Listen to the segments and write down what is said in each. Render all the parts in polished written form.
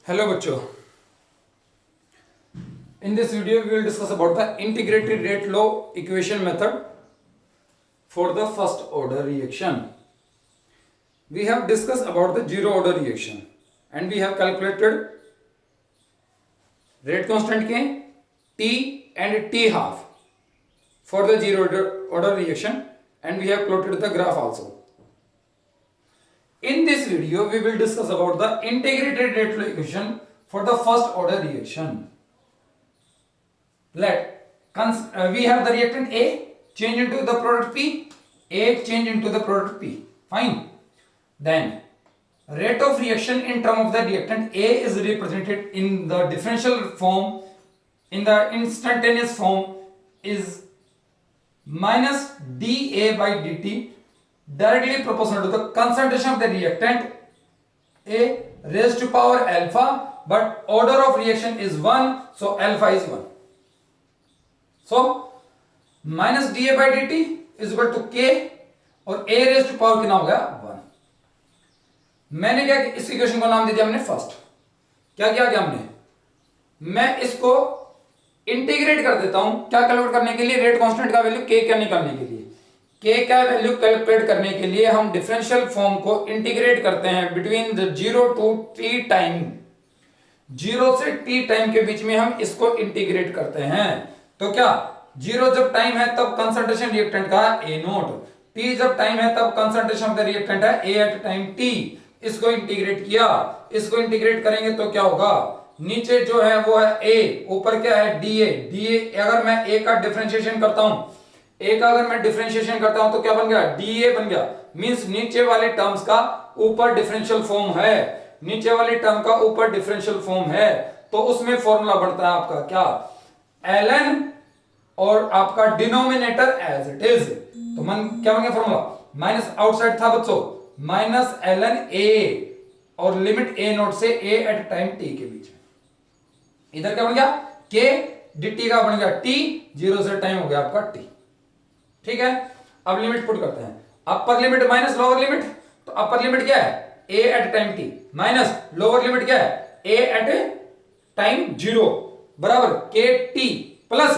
Hello बच्चों, in this video we will discuss about the integrated rate law equation method for the first order reaction. We have discussed about the zero order reaction and we have calculated rate constant के t and t half for the zero order reaction and we have plotted the graph also. In this video we will discuss about the integrated rate law equation for the first order reaction. We have the reactant A change into the product P, A change into the product P. Fine. Then rate of reaction in term of the reactant A is represented in the differential form, in the instantaneous form is minus dA by dt directly proportional to the concentration of the reactant A raised to power alpha, but order of reaction is 1, so alpha is 1. So minus dA by dt is equal to k और a raised to power कितना हो गया 1. मैंने क्या इस equation को नाम दे दिया हमने फर्स्ट. क्या किया हमने, मैं इसको इंटीग्रेट कर देता हूं. क्या कैलकुलेट करने के लिए, रेट कांस्टेंट का वैल्यू k क्या निकालने के लिए. k का वैल्यू कैलकुलेट करने के लिए हम डिफरेंशियल फॉर्म को इंटीग्रेट करते हैं between the 0 to t time. 0 से t टाइम के बीच में हम इसको इंटीग्रेट करते हैं. तो क्या 0 जब टाइम है तब कंसंट्रेशन रिएक्टेंट का a नोट, t जब टाइम है तब कंसंट्रेशन ऑफ द रिएक्टेंट है a एट टाइम t. इसको इंटीग्रेट किया, इसको इंटीग्रेट करेंगे तो क्या होगा, नीचे जो है वो है a, ऊपर क्या है dA. अगर मैं a का डिफरेंशिएशन करता हूं, a का अगर मैं डिफरेंशिएशन करता हूं तो क्या बन गया, dA बन गया. मींस नीचे वाले टर्म्स का ऊपर डिफरेंशियल फॉर्म है, नीचे वाले टर्म का ऊपर डिफरेंशियल फॉर्म है. तो उसमें फॉर्मूला बढ़ता है आपका क्या, ln और आपका डिनोमिनेटर एज इट इज. तो क्या बन गया फॉर्मूला, माइनस आउटसाइड था बच्चों, माइनस ln a और लिमिट a नोट से a एट टाइम t के बीच में. इधर क्या बन गया, k dt का बन गया t, 0 से टाइम हो गया आपका t. ठीक है. अब लिमिट पुट करते हैं, upper limit minus lower limit. तो अपर लिमिट क्या है, a at time t minus lower limit क्या है, a एट टाइम 0 बराबर kt प्लस,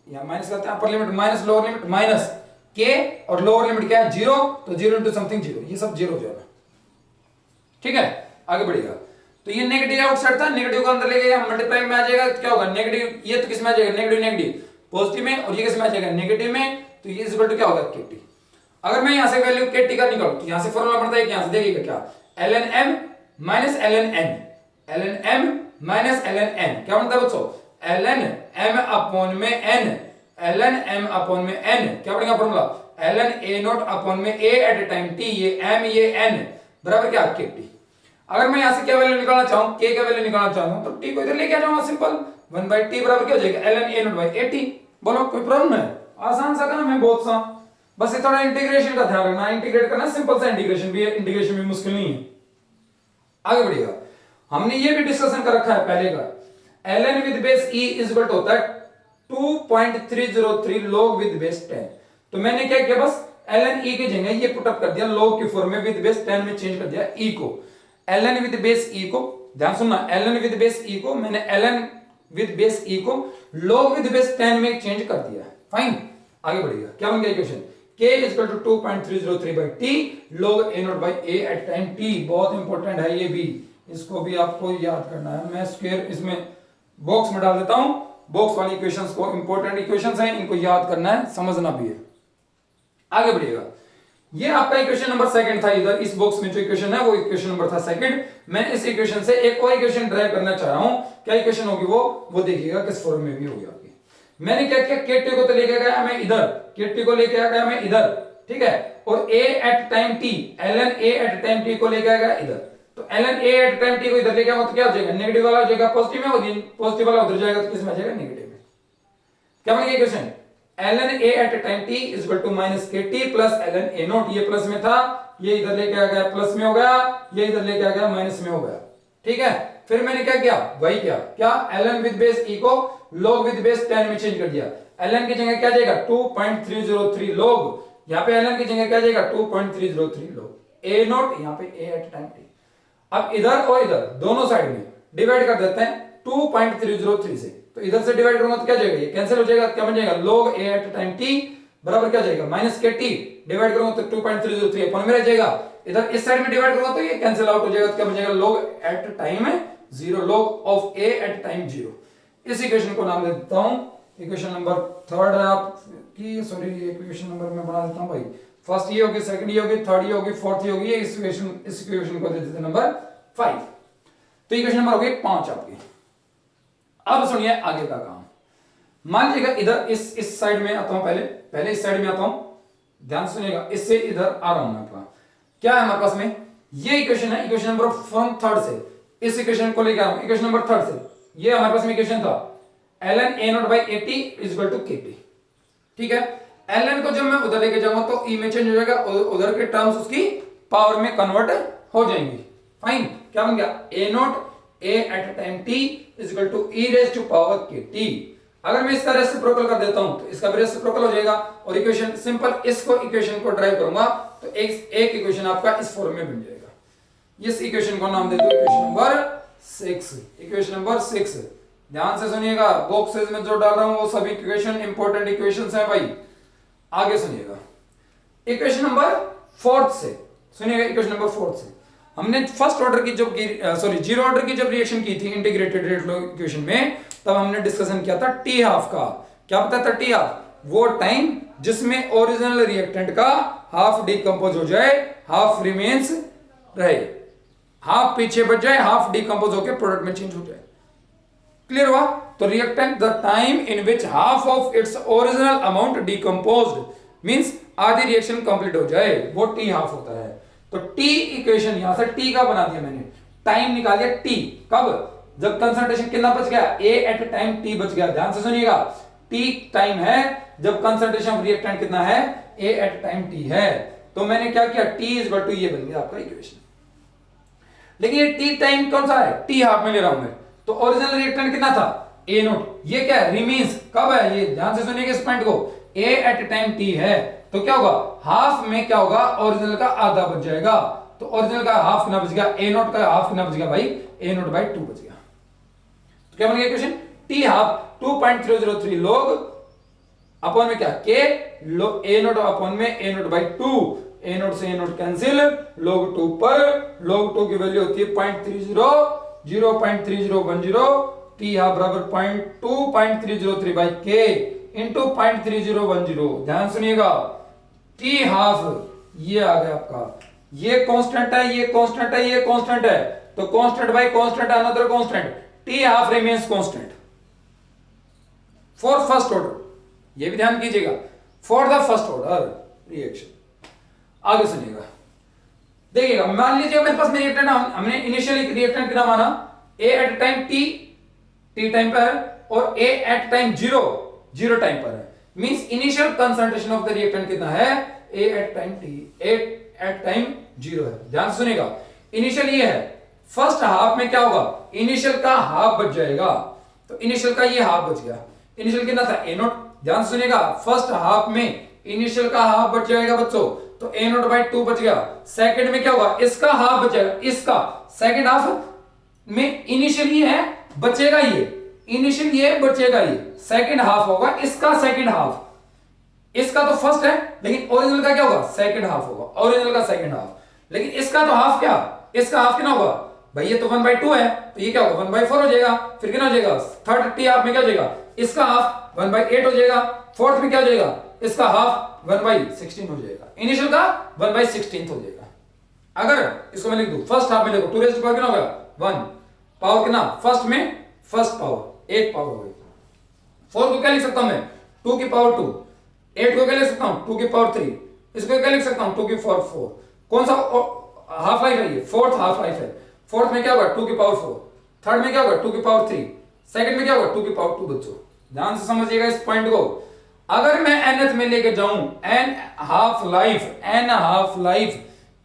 यहां माइनस करते हैं, upper limit minus lower limit minus k और लोअर लिमिट क्या है 0, तो 0 इंटू समथिंग 0, ये सब 0 हो जाएगा. ठीक है, आगे बढ़ेगा. तो ये नेगेटिव आउटसाइड था, नेगेटिव को अंदर ले गए, मल्टीप्लाई में आ जाएगा. क्या होगा, नेगेटिव, ये तो किस में आ जाएगा, नेगेटिव नेगेटिव पॉजिटिव में, और ये किस में आ जाएगा, नेगेटिव में. तो ये इज इक्वल टू क्या होगा, kt. अगर मैं यहां से वैल्यू kt का निकालूं तो यहां से फॉर्मूला बनता है, यहां से देखिएगा क्या, ln m minus ln n, ln m minus ln n क्या बनता है बच्चों, ln m अपॉन में n, ln m अपॉन में n क्या बनेगा formula, ln a not upon में a एट टाइम t, ये m ये n बराबर क्या kt. अगर मैं यहां से क्या वैल्यू निकालना चाहूं, k का वैल्यू निकालना चाहूं तो t को इधर लेके आ जाऊंगा, सिंपल 1/t बराबर क्या हो जाएगा, ln a naught by at. बोलो कोई प्रॉब्लम है, आसान सा काम है, बहुत सा. बस ये थोड़ा इंटीग्रेशन का ध्यान रखना, इंटीग्रेट करना सिंपल सा इंटीग्रेशन भी है, इंटीग्रेशन भी मुश्किल नहीं है. आगे बढ़िएगा. हमने ये भी डिस्कशन कर रखा है पहले का, ln with base e is equal to होता है 2.303 log विद बेस 10. तो मैंने क्या किया, बस ln e की जगह ये पुट अप कर दिया, log की फॉर्म में विद बेस 10 में चेंज कर दिया e को. ln विद बेस e को, ध्यान सुनना, ln विद बेस e को मैंने ln विद बेस e को log विद बेस 10 में चेंज कर दिया. फाइन, आगे बढ़िएगा. क्या बन गया equation, k is equal to 2.303 by t log a not by a at time t. बहुत इंपॉर्टेंट है ये भी, इसको भी आपको याद करना है. मैं स्क्वायर इसमें बॉक्स में डाल देता हूं, बॉक्स वाली इक्वेशंस को, इंपॉर्टेंट इक्वेशंस हैं, इनको याद करना है, समझना भी है. आगे बढ़िएगा. ये आपका इक्वेशन नंबर सेकंड था, इधर इस बॉक्स में जो इक्वेशन है वो इक्वेशन नंबर था सेकंड. मैं इस इक्वेशन से एक और इक्वेशन ड्राइव करना चाह रहा हूं. क्या इक्वेशन होगी वो देखिएगा किस फॉर्म में भी होगी आपकी. मैंने क्या किया, kt को तो लेके गया मैं इधर, kt को लेके आ गया मैं इधर, ठीक है, और a at time t, ln a at time t को लेके आ गया इधर. तो ln a at time t को इधर लेके आओ तो क्या हो जाएगा, नेगेटिव वाला हो जाएगा पॉजिटिव में, और पॉजिटिव वाला उधर जाएगा तो किस में आ जाएगा, नेगेटिव में. क्या बन गया equation, ln a at time t is equal to minus kt plus ln a naught. ये प्लस में था, ये इधर लेके आ गया प्लस में हो गया, ये इधर लेके आ गया माइनस में हो गया. ठीक है, फिर मैंने क्या किया, वही किया, क्या ln विद बेस e को log विद बेस 10 में चेंज कर दिया. ln की जगह क्या जाएगा 2.303 log, यहाँ पे ln की जगह क्या जाएगा 2.303 log a नॉट, यहाँ पे a एट टाइम t. अब इधर और इधर दोनों साइड में डिवाइड कर देते हैं 2.303 से, तो इधर से डिवाइड करूंगा तो क्या जाएगा, ये कैंसिल हो जाएगा, क्या बन जाएगा log a at time t बराबर क्या जाएगा माइनस के टी, डिवाइड करूंगा तो 2.303 अपन में रह जाएगा, इधर इस साइड में डिवाइड करूंगा तो ये कैंसिल आउट हो जाएगा, तो क्या बन जाएगा log at time 0, log of a at time 0। इस इक्वेशन को नाम दे देता हूं इक्वेशन नंबर 3 है आपकी, सॉरी इक्वेशन नंबर मैं बना देता हूं भाई, फर्स्ट ये होगी, सेकंड ये होगी, थर्ड ये होगी, फोर्थ ये होगी, इस इक्वेशन को दे देते हैं नंबर 5। तो इक्वेशन नंबर हो गई 5 आपकी। अब सुनिए आगे का काम। मान लीजिएगा इधर इस साइड में आता हूं, पहले इस साइड में आता हूं, ध्यान सुनिएगा, इससे इधर आ रहा हूं मैं आपका, क्या है हमारे पास में ये इक्वेशन है, इक्वेशन नंबर फ्रॉम थर्ड से इस इक्वेशन को लेकर आ रहा हूं, इक्वेशन नंबर थर्ड से, ये हमारे पास में इक्वेशन था ln a0 by at is equal to kt, ठीक है। ln को जब मैं उधर लेके जाऊंगा तो e में चेंज हो जाएगा, उधर के टर्म्स उसकी पावर में कन्वर्ट हो जाएंगी, फाइन। क्या बन गया a0 a at time t is equal to e raised to power kt। अगर मैं इसका रेसिप्रोकल कर देता हूं तो इसका भी रेसिप्रोकल हो जाएगा, और इक्वेशन सिंपल इसको इक्वेशन को ड्राइव करूंगा तो एक इक्वेशन आपका इस फॉर्म में बन जाएगा। इस इक्वेशन को नाम दे दो इक्वेशन नंबर 6, इक्वेशन नंबर 6। ध्यान से सुनिएगा, बॉक्सेस में जो डाल रहा हूं वो सभी इक्वेशन इंपॉर्टेंट इक्वेशंस हैं भाई। आगे सुनिएगा इक्वेशन नंबर 4 से, सुनिएगा इक्वेशन नंबर 4 से हमने फर्स्ट ऑर्डर की जब जीरो ऑर्डर की जब रिएक्शन की थी इंटीग्रेटेड रेट लॉ इक्वेशन में, तब हमने डिस्कशन किया था टी हाफ का। क्या पता था टी हाफ, वो टाइम जिसमें ओरिजिनल रिएक्टेंट का हाफ डिकम्पोज हो जाए, हाफ रिमेन्स रहे, हाफ पीछे बच जाए, हाफ डिकम्पोज होकर प्रोडक्ट में चेंज हो जाए। क्लियर हुआ? तो reactant the time in which half of its original amount decomposed means आधी रिएक्शन कंप्लीट हो जाए, वो टी हाफ होता है। तो टी इक्वेशन यहां से टी का बना दिया मैंने, टाइम निकाल दिया टी, कब, जब कंसंट्रेशन कितना बच गया, ए एट टाइम टी बच गया। ध्यान से सुनिएगा, टी टाइम है जब कंसंट्रेशन ऑफ रिएक्टेंट कितना है, ए एट टाइम टी है। तो मैंने क्या किया, टी इज इक्वल टू ये बन गया आपका इक्वेशन। लेकिन ये टी टाइम कौन सा है, टी हाफ में ले रहा हूं मैं, तो ओरिजिनल रिएक्टेंट कितना था, ए नोट, ये क्या है रिमेन्स, कब है, ये ध्यान से सुनिएगा इस पॉइंट को, ए एट टाइम टी है, तो क्या होगा हाफ में क्या होगा, ओरिजिनल का आधा बच जाएगा। तो ओरिजिनल का हाफ कितना बच गया, ए नोट का हाफ कितना बच गया भाई, ए नोट बाई 2 बच गया। तो क्या बन गया equation, T half 2.303 log upon में क्या के ए नोट अपॉन में ए नोट बाई 2, ए नोट से ए नोट कैंसिल, log 2 पर log 2 की वैल्यू होती है 0.3010, टी हाफ बराबर 2.303 बाई के इंटू 0.3010। ध्यान सुनिएगा, टी हाफ ये आ गया आपका, ये कांस्टेंट है, ये कांस्टेंट है, ये कांस्टेंट है, तो constant bye constant another constant, T half remains constant for first order, ये भी ध्यान कीजिएगा, for the first order reaction. आगे सुनिएगा, देखिएगा, मान लीजिए मेरे पास में रिएक्टेंट, हमने इनिशियली रिएक्टेंट कितना माना, a at time t, t time पर है, और a at time zero time पर है, means initial concentration of the reactant कितना है, a at time t, at time 0 है। ध्यान सुनिएगा, इनिशियल ये है, फर्स्ट हाफ में क्या होगा, इनिशियल का हाफ बच जाएगा, तो इनिशियल का ये हाफ बच गया, इनिशियल कितना था ए नोट। ध्यान सुनिएगा, फर्स्ट हाफ में इनिशियल का हाफ बच जाएगा बच्चों, तो ए नोट बाई 2 बच गया। सेकंड में क्या होगा, इसका हाफ बचेगा, इसका सेकंड हाफ में इनिशियल ये है, बचेगा ये, इनिशियल ये बचेगा, ये सेकंड हाफ होगा, इसका सेकंड हाफ, इसका तो फर्स्ट है लेकिन ओरिजिनल का क्या होगा, सेकंड हाफ होगा, ओरिजिनल का सेकंड हाफ, लेकिन इसका तो हाफ क्या, इसका हाफ कितना होगा भाई, ये तो 1/2 है, तो ये क्या होगा 1/4 हो जाएगा, फिर कितना हो जाएगा, थर्ड टी हाफ में क्या हो जाएगा, इसका हाफ 1/8 हो जाएगा, फोर्थ में क्या हो जाएगा, इसका हाफ 1/16 हो जाएगा, इनिशियल का 1/16 हो जाएगा। अगर इसको मैं लिख दूं फर्स्ट हाफ में, देखो 2 रेज़ टू पावर कितना होगा 1, पावर कितना, फर्स्ट में फर्स्ट पावर 1 पावर हो गई, 4 को क्या लिख सकता हूं मैं 2 की पावर 2, 8 को क्या लिख सकता हूं 2 की पावर 3, इसको क्या लिख सकता हूं 2 की पावर 4। कौन सा हाफ लाइफ है, ये फोर्थ हाफ लाइफ है, फोर्थ में क्या होगा 2 की पावर 4, थर्ड में क्या होगा 2 की पावर 3, सेकंड में क्या होगा 2 की पावर 2। बच्चों ध्यान से समझिएगा इस पॉइंट को, अगर मैं nth में लेके जाऊं n हाफ लाइफ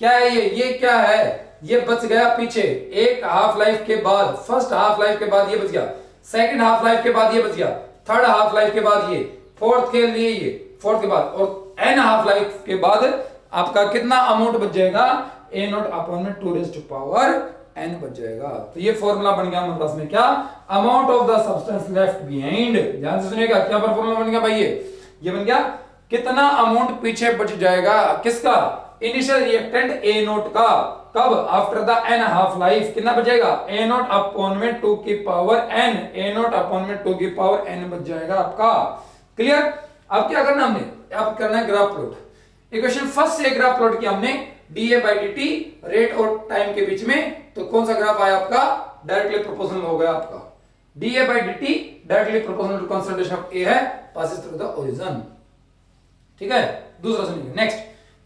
क्या है, ये क्या है, ये बच गया पीछे, एक हाफ लाइफ के बाद, फर्स्ट हाफ लाइफ के बाद ये बच गया, सेकंड हाफ लाइफ के बाद ये बच गया, थर्ड हाफ लाइफ के बाद ये, फोर्थ के लिए ये, फोर्थ के बाद, और n हाफ लाइफ के बाद आपका कितना अमाउंट बच जाएगा, ए नॉट अपॉन में 2 रेज़ टू पावर n बच जाएगा। तो ये फॉर्मूला बन गया हमारे पास में क्या, amount of the substance left behind. ध्यान से सुनिएगा, क्या पर फॉर्मूला बन गया भाई, ये बन गया कितना अमाउंट पीछे बच जाएगा, किसका, इनिशियल रिएक्टेंट ए नोट का, कब, after the n half life, कितना बचेगा, ए नोट अपॉन में 2 की power n, A naught upon में 2 की पावर n बच जाएगा आपका। क्लियर। अब क्या करना हमने, अब करना है ग्राफ प्लॉट। इक्वेशन फर्स्ट से ग्राफ प्लॉट किया हमने dA by dt रेट और टाइम के बीच में, तो कौन सा ग्राफ आया आपका, डायरेक्टली प्रोपोर्शनल हो गया आपका। dA by dt directly proportional to concentration of A है, पासेस थ्रू द ओरिजिन। ठीक है, दूसरा सुनिए नेक्स्ट,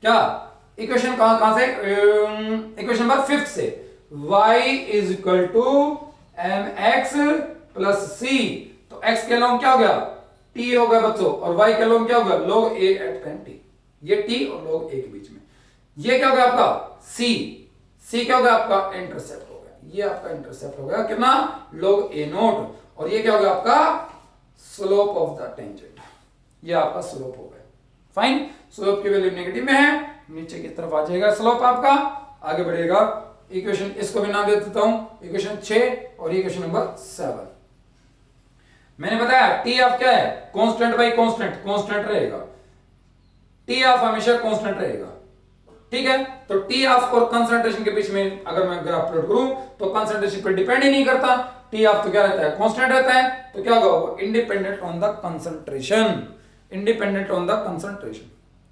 क्या इक्वेशन कहां से, इक्वेशन नंबर 5 से, y is equal to mx plus c, तो x के लॉन्ग क्या हो गया, t हो गया बच्चों, और y के लॉन्ग क्या हो गया, log a at time t, ये t और log a के बीच में, ये क्या हो गया आपका c क्या हो गया आपका, इंटरसेप्ट हो गया, ये आपका इंटरसेप्ट हो गया कितना, log a नोट, और ये क्या हो गया आपका स्लोप ऑफ द टेंजेंट, ये आपका स्लोप हो गया। फाइन, स्लोप की वैल्यू नेगेटिव में है, नीचे की तरफ आ जाएगा स्लोप आपका, आगे बढ़ेगा। इक्वेशन इसको भी नाम दे देता हूं, इक्वेशन 6 और इक्वेशन नंबर 7। मैंने बताया टी ऑफ क्या है, कांस्टेंट बाई कांस्टेंट रहेगा, टी ऑफ हमेशा कांस्टेंट रहेगा। ठीक है, तो टी ऑफ और कंसंट्रेशन के बीच में अगर मैं ग्राफ प्लॉट करूं तो कंसंट्रेशन पर डिपेंड ही नहीं करता, टी ऑफ तो क्या रहता है, कांस्टेंट रहता है, तो क्या होगा वो independent on the concentration, independent on the concentration.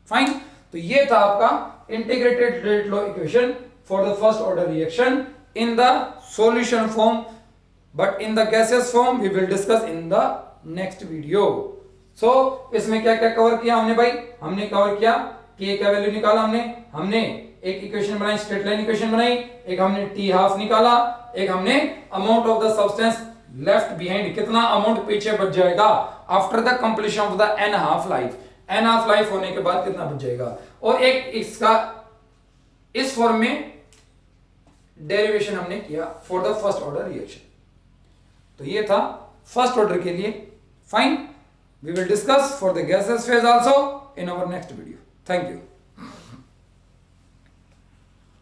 Fine, तो ये था आपका integrated rate law equation for the first order reaction in the solution form, but in the gases form we will discuss in the next video. So इसमें क्या क्या cover किया हमने भाई, हमने कवर किया कि क्या वैल्यू निकाला हमने एक इक्वेशन बनाई, स्ट्रेट लाइन इक्वेशन बनाई, एक हमने टी हाफ निकाला, एक हमने amount of the substance left behind, कितना अमाउंट पीछे बच जाएगा after the completion of the n half life, n half life होने के बाद कितना बच जाएगा, और एक इसका इस फॉर्म में डेरिवेशन हमने किया for the first order reaction. तो ये था फर्स्ट ऑर्डर के लिए। Fine, we will discuss for the gases phase also in our next video. Thank you.